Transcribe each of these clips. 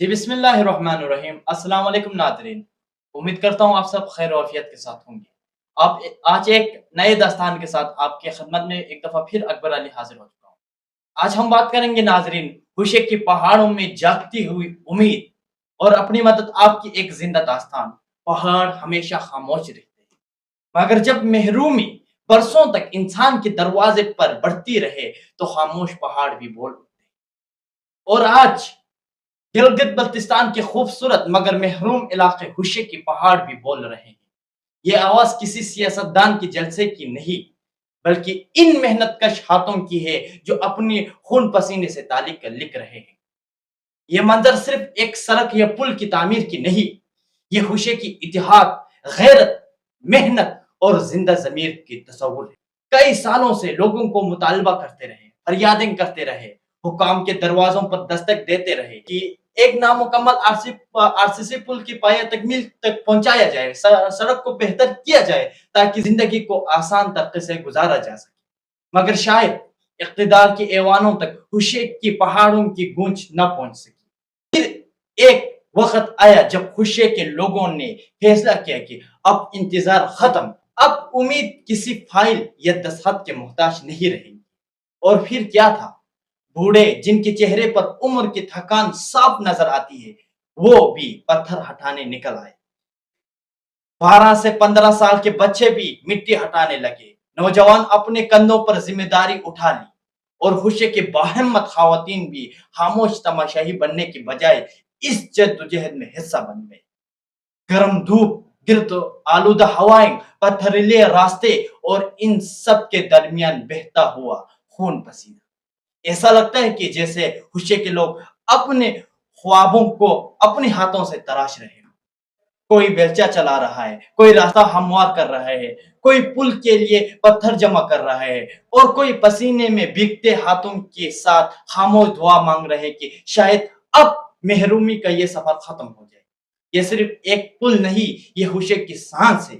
جی بسم اللہ الرحمن الرحیم۔ السلام علیکم ناظرین، امید کرتا ہوں آپ سب خیر و عافیت کے ساتھ ہوں گے۔ آپ آج ایک نئے داستان کے ساتھ آپ کی خدمت میں ایک دفعہ پھر اکبر علی حاضر ہو چکا ہوں۔ آج ہم بات کریں گے ناظرین خوشے کی پہاڑوں میں جاگتی ہوئی امید اور اپنی مدد آپ کی ایک زندہ داستان۔ پہاڑ ہمیشہ خاموش رہتے ہیں مگر جب محرومی برسوں تک انسان کے دروازے پر بڑھتی رہے تو خاموش پہاڑ بھی بول اٹھتے ہیں۔ اور آج گلگت بلتستان کے خوبصورت مگر محروم علاقے خوشے کی پہاڑ بھی بول رہے ہیں۔ یہ آواز کسی سیاستدان کے جلسے کی نہیں بلکہ ان محنت کش ہاتھوں کی ہے جو اپنی خون پسینے سے تاریخ لکھ رہے ہیں۔ یہ منظر صرف ایک سڑک یا پل کی تعمیر کی نہیں، یہ خوشے کی اتحاد، غیرت، محنت اور زندہ ضمیر کی تصور ہے۔ کئی سالوں سے لوگوں کو مطالبہ کرتے رہے، فریادیں کرتے رہے، حکام کے دروازوں پر دستک دیتے رہے کہ ایک نامکمل آر سی سی پل کی پایہ تکمیل تک پہنچایا جائے، سڑک کو بہتر کیا جائے تاکہ زندگی کو آسان طریقے سے گزارا جا سکے۔ مگر شاید اقتدار کے ایوانوں تک خوشے کی پہاڑوں کی گونج نہ پہنچ سکی۔ پھر ایک وقت آیا جب خوشے کے لوگوں نے فیصلہ کیا کہ اب انتظار ختم، اب امید کسی فائل یا دستخط کے محتاج نہیں رہے گی۔ اور پھر کیا تھا؟ بوڑھے جن کے چہرے پر عمر کی تھکان صاف نظر آتی ہے وہ بھی پتھر ہٹانے نکل آئے۔ 12 سے 15 سال کے بچے بھی مٹی ہٹانے لگے، نوجوان اپنے کندھوں پر ذمہ داری اٹھا لی اور خوشے کے باہمت خواتین بھی خاموش تماشائی بننے کی بجائے اس جدوجہد میں حصہ بن گئے۔ گرم دھوپ، گرد آلودہ ہوائیں، پتھریلے راستے اور ان سب کے درمیان بہتا ہوا خون پسینہ، ایسا لگتا ہے کہ جیسے خوشے کے لوگ اپنے خوابوں کو اپنے ہاتھوں سے تراش رہے ہیں۔ کوئی بیلچہ چلا رہا ہے، کوئی راستہ ہموار کر رہا ہے، کوئی پل کے لیے پتھر جمع کر رہا ہے اور کوئی پسینے میں بھیگتے ہاتھوں کے ساتھ خاموش دعا مانگ رہے کہ شاید اب محرومی کا یہ سفر ختم ہو جائے۔ یہ صرف ایک پل نہیں، یہ خوشے کی سانس ہے۔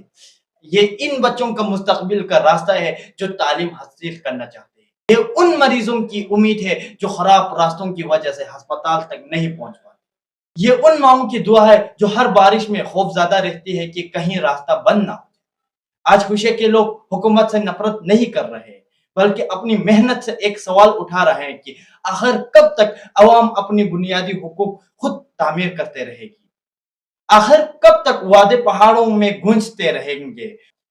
یہ ان بچوں کا مستقبل کا راستہ ہے جو تعلیم حاصل کرنا چاہتے ہیں۔ یہ ان مریضوں کی امید ہے جو خراب راستوں کی وجہ سے ہسپتال تک نہیں پہنچ پاتے۔ یہ ان ماؤں کی دعا ہے جو ہر بارش میں خوف زدہ رہتی ہے کہ کہیں راستہ بند نہ ہو۔ آج خوشے کے لوگ حکومت سے نفرت نہیں کر رہے بلکہ اپنی محنت سے ایک سوال اٹھا رہے ہیں کہ آخر کب تک عوام اپنی بنیادی حقوق خود تعمیر کرتے رہے گی؟ آخر کب تک وعدے پہاڑوں میں گونجتے رہیں گے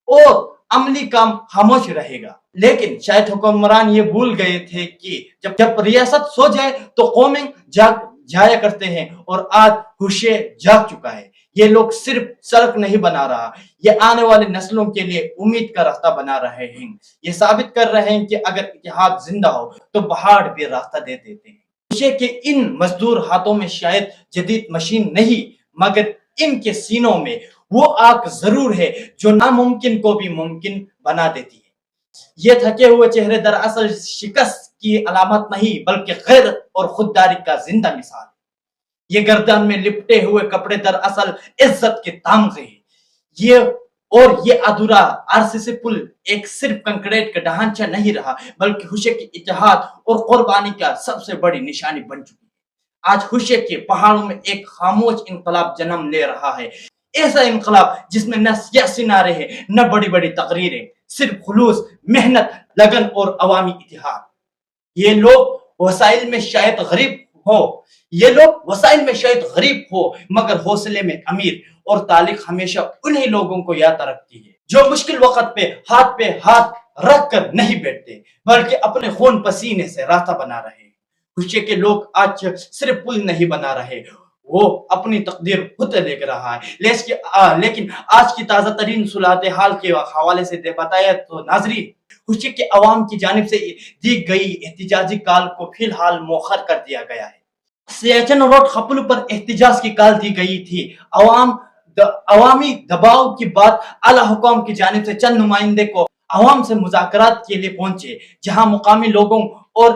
اور عملی کام خاموش رہے گا؟ لیکن شاید حکمران یہ بھول گئے تھے کہ جب ریاست سو جائے تو قومیں جاگ جایا کرتے ہیں، اور آج خوشے جاگ چکا ہے۔ یہ لوگ صرف سڑک نہیں بنا رہا، یہ آنے والے نسلوں کے لیے امید کا راستہ بنا رہے ہیں۔ یہ ثابت کر رہے ہیں کہ اگر اتحاد زندہ ہو تو پہاڑ بھی راستہ دے دیتے ہیں۔ خوشے کے ان مزدور ہاتھوں میں شاید جدید مشین نہیں مگر ان کے سینوں میں وہ آگ ضرور ہے جو ناممکن کو بھی ممکن بنا دیتی ہے۔ یہ تھکے ہوئے چہرے دراصل شکست کی علامت نہیں بلکہ غیرت اور خودداری کا زندہ مثال ہے۔ یہ گردن میں لپٹے ہوئے کپڑے دراصل عزت کے تامغے ہیں۔ یہ ادھورا آر سی سی پل ایک صرف کنکریٹ کا ڈھانچہ نہیں رہا بلکہ خوشے کی اتحاد اور قربانی کا سب سے بڑی نشانی بن چکی ہے۔ آج خوشے کے پہاڑوں میں ایک خاموش انقلاب جنم لے رہا ہے، ایسا انقلاب جس میں نہ سیاسی نعرے ہیں نہ بڑی بڑی تقریریں، صرف خلوص، محنت، لگن اور عوامی اتحاد۔ یہ لوگ وسائل میں شاید غریب ہو مگر حوصلے میں امیر، اور تاریخ ہمیشہ انہی لوگوں کو یاد رکھتی ہے جو مشکل وقت پہ ہاتھ رکھ کر نہیں بیٹھتے بلکہ اپنے خون پسینے سے راستہ بنا رہے ہیں۔ خوشے کے لوگ آج صرف پل نہیں بنا رہے، وہ اپنی تقدیر خود لکھ رہا ہے۔ لیکن آج کی تازہ ترین صورتحال کے حوالے سے بتایا تو ناظرین، خوشے کے عوام کی جانب سے دی گئی احتجاجی کال کو فی الحال مؤخر کر دیا گیا ہے۔ سیاچن روڈ خپلو پر احتجاج کی کال دی گئی تھی۔ عوامی دباؤ کی بعد اعلی حکام کی جانب سے چند نمائندے کو عوام سے مذاکرات کے لیے پہنچے، جہاں مقامی لوگوں اور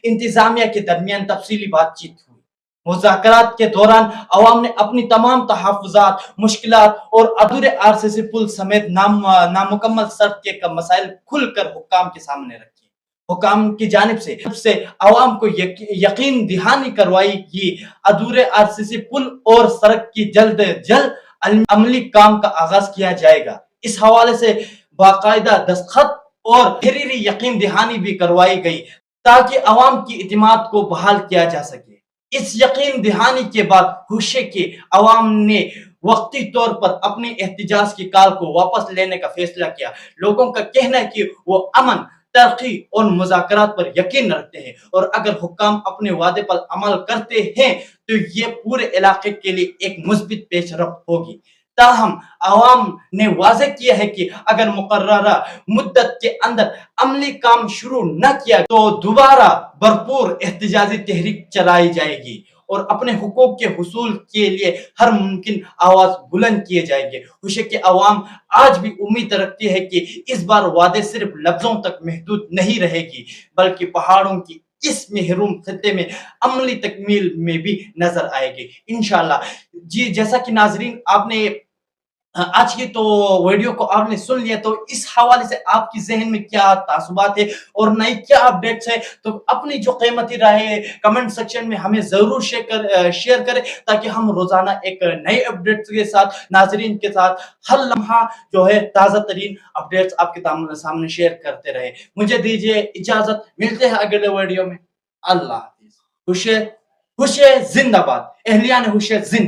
انتظامیہ کے درمیان تفصیلی بات چیت ہوئی۔ مذاکرات کے دوران عوام نے اپنی تمام تحفظات، مشکلات اور ادھورے آر سی سی پل سمیت نامکمل سڑک کے مسائل کھل کر حکام کے سامنے رکھے۔ حکام کی جانب سے عوام کو یقین دہانی کروائی کہ ادھورے RCC پل اور سڑک کی جلد عملی کام کا آغاز کیا جائے گا۔ اس حوالے سے باقاعدہ دستخط اور تحریری یقین دہانی بھی کروائی گئی تاکہ عوام کی اعتماد کو بحال کیا جا سکے۔ اس یقین دہانی کے بعد خوشی کے عوام نے وقتی طور پر اپنی احتجاج کی کال کو واپس لینے کا فیصلہ کیا۔ لوگوں کا کہنا ہے کہ وہ امن، ترقی اور مذاکرات پر یقین رکھتے ہیں، اور اگر حکام اپنے وعدے پر عمل کرتے ہیں تو یہ پورے علاقے کے لیے ایک مثبت پیش رفت ہوگی۔ تاہم عوام نے واضح کیا ہے کہ اگر مقررہ مدت کے اندر عملی کام شروع نہ کیا تو دوبارہ بھرپور احتجاجی تحریک چلائی جائے گی اور اپنے حقوق کے حصول کے لیے ہر ممکن آواز بلند کیے جائیں گے۔ خوشی کے عوام آج بھی امید رکھتی ہے کہ اس بار وعدے صرف لفظوں تک محدود نہیں رہے گی، بلکہ پہاڑوں کی اس محروم خطے میں عملی تکمیل میں بھی نظر آئے گی انشاءاللہ۔ جی جیسا کہ ناظرین آپ نے آج کی تو ویڈیو کو آپ نے سن لیا، تو اس حوالے سے آپ کی ذہن میں کیا تعصبات ہے اور نئی کیا اپڈیٹس ہے، تو اپنی جو قیمتی رائے کمنٹ سیکشن میں ہمیں ضرور شیئر کریں تاکہ ہم روزانہ ایک نئے اپڈیٹس کے ساتھ ناظرین کے ساتھ ہر لمحہ جو ہے تازہ ترین اپڈیٹس آپ کے سامنے شیئر کرتے رہے۔ مجھے دیجیے اجازت، ملتے ہیں اگلے ویڈیو میں۔ اللہ حافظ۔ ہوشے زندہ باد، اہلیان ہوشے زندہ